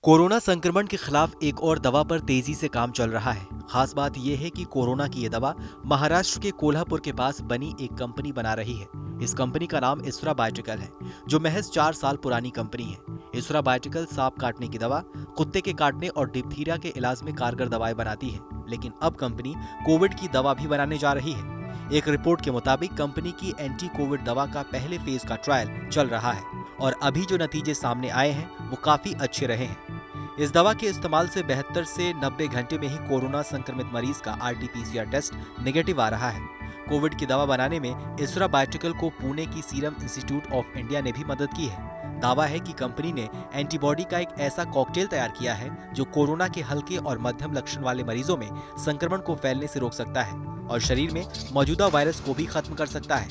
Corona संक्रमण के खिलाफ एक और दवा पर तेजी से काम चल रहा है। खास बात यह है कि कोरोना की ये दवा महाराष्ट्र के कोल्हापुर के पास बनी एक कंपनी बना रही है। इस कंपनी का नाम इसरा बायोटिकल है, जो महज 4 साल पुरानी कंपनी है। इसरा बायोटिकल सांप काटने की दवा, कुत्ते के काटने और डिप्थीरिया के इलाज में कारगर दवाएं बनाती है, लेकिन अब कंपनी कोविड की दवा भी बनाने जा रही है। एक रिपोर्ट के मुताबिक कंपनी की एंटी कोविड दवा का पहले फेज का ट्रायल चल रहा है और अभी जो नतीजे सामने आए हैं वो काफी अच्छे रहे हैं। इस दवा के इस्तेमाल से 72 से 90 घंटे में ही कोरोना संक्रमित मरीज का RT-PCR टेस्ट नेगेटिव आ रहा है। कोविड की दवा बनाने में इसरा बायोटिकल को पुणे की सीरम इंस्टीट्यूट ऑफ इंडिया ने भी मदद की है। दावा है कि कंपनी ने एंटीबॉडी का एक ऐसा कॉकटेल तैयार किया है जो कोरोना के हल्के और मध्यम लक्षण वाले मरीजों में संक्रमण को फैलने से रोक सकता है और शरीर में मौजूदा वायरस को भी खत्म कर सकता है।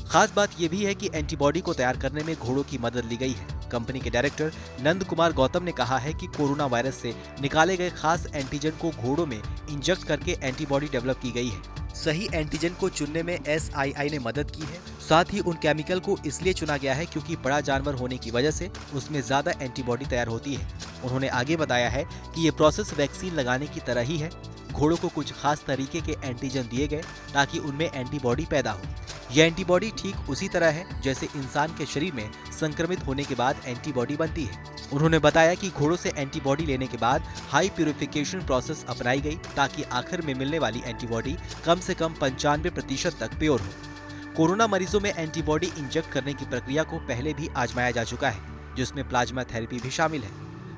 खास बात यह भी है कि एंटीबॉडी को तैयार करने में घोड़ों की मदद ली गई है। कंपनी के डायरेक्टर नंद कुमार गौतम ने कहा है कि कोरोना वायरस से निकाले गए खास एंटीजन को घोड़ों में इंजेक्ट करके एंटीबॉडी डेवलप की गई है। सही एंटीजन को चुनने में SII ने मदद की है। साथ ही उन केमिकल को इसलिए चुना गया है क्योंकि बड़ा जानवर होने की वजह से उसमें ज्यादा एंटीबॉडी तैयार होती है। उन्होंने आगे बताया है कि ये प्रोसेस वैक्सीन लगाने की तरह ही है। घोड़ों को कुछ खास तरीके के एंटीजन दिए गए ताकि उनमें एंटीबॉडी पैदा हो। यह एंटीबॉडी ठीक उसी तरह है जैसे इंसान के शरीर में संक्रमित होने के बाद एंटीबॉडी बनती है। उन्होंने बताया कि घोड़ों से एंटीबॉडी लेने के बाद हाई प्यूरिफिकेशन प्रोसेस अपनाई गई ताकि आखिर में मिलने वाली एंटीबॉडी कम से कम 95% तक प्योर हो। कोरोना मरीजों में एंटीबॉडी इंजेक्ट करने की प्रक्रिया को पहले भी आजमाया जा चुका है, जिसमें प्लाज्मा थेरेपी भी शामिल है।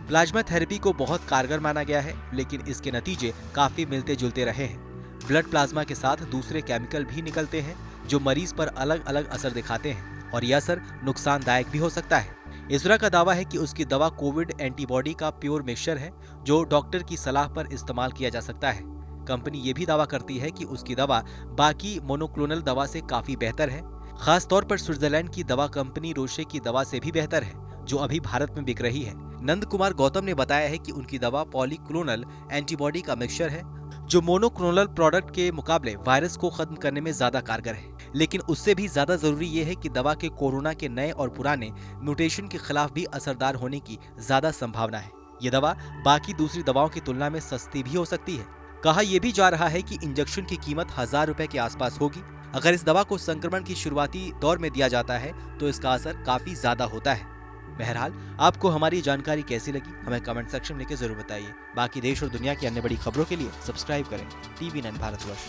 प्लाज्मा थेरेपी को बहुत कारगर माना गया है, लेकिन इसके नतीजे काफी मिलते जुलते रहे हैं। ब्लड प्लाज्मा के साथ दूसरे केमिकल भी निकलते हैं जो मरीज पर अलग अलग असर दिखाते हैं और यह असर नुकसानदायक भी हो सकता है। इसरा का दावा है कि उसकी दवा कोविड एंटीबॉडी का प्योर मिक्सचर है जो डॉक्टर की सलाह पर इस्तेमाल किया जा सकता है। कंपनी ये भी दावा करती है कि उसकी दवा बाकी मोनोक्लोनल दवा से काफी बेहतर है। खास तौर पर स्विट्जरलैंड की दवा कंपनी रोशे की दवा से भी बेहतर है, जो अभी भारत में बिक रही है। नंद कुमार गौतम ने बताया है कि उनकी दवा पॉलीक्लोनल एंटीबॉडी का मिक्सचर है जो मोनोक्लोनल प्रोडक्ट के मुकाबले वायरस को खत्म करने में ज्यादा कारगर है। लेकिन उससे भी ज्यादा जरूरी यह है कि दवा के कोरोना के नए और पुराने म्यूटेशन के खिलाफ भी असरदार होने की ज्यादा संभावना है। ये दवा बाकी दूसरी दवाओं की तुलना में सस्ती भी हो सकती है। कहा यह भी जा रहा है कि इंजेक्शन की कीमत 1000 रुपए के आसपास होगी। अगर इस दवा को संक्रमण की शुरुआती दौर में दिया जाता है तो इसका असर काफी ज्यादा होता है। बहरहाल, आपको हमारी जानकारी कैसी लगी हमें कमेंट सेक्शन में लिखकर जरूर बताइए। बाकी देश और दुनिया की अन्य बड़ी खबरों के लिए सब्सक्राइब करें TV9 भारतवर्ष।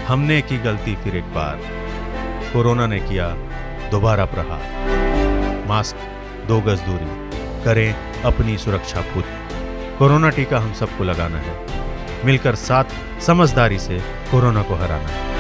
हमने की गलती फिर एक बार, कोरोना ने किया दोबारा प्रहार। मास्क, 2 गज दूरी, करें अपनी सुरक्षा पूरी। कोरोना टीका हम सबको लगाना है, मिलकर साथ समझदारी से कोरोना को हराना है।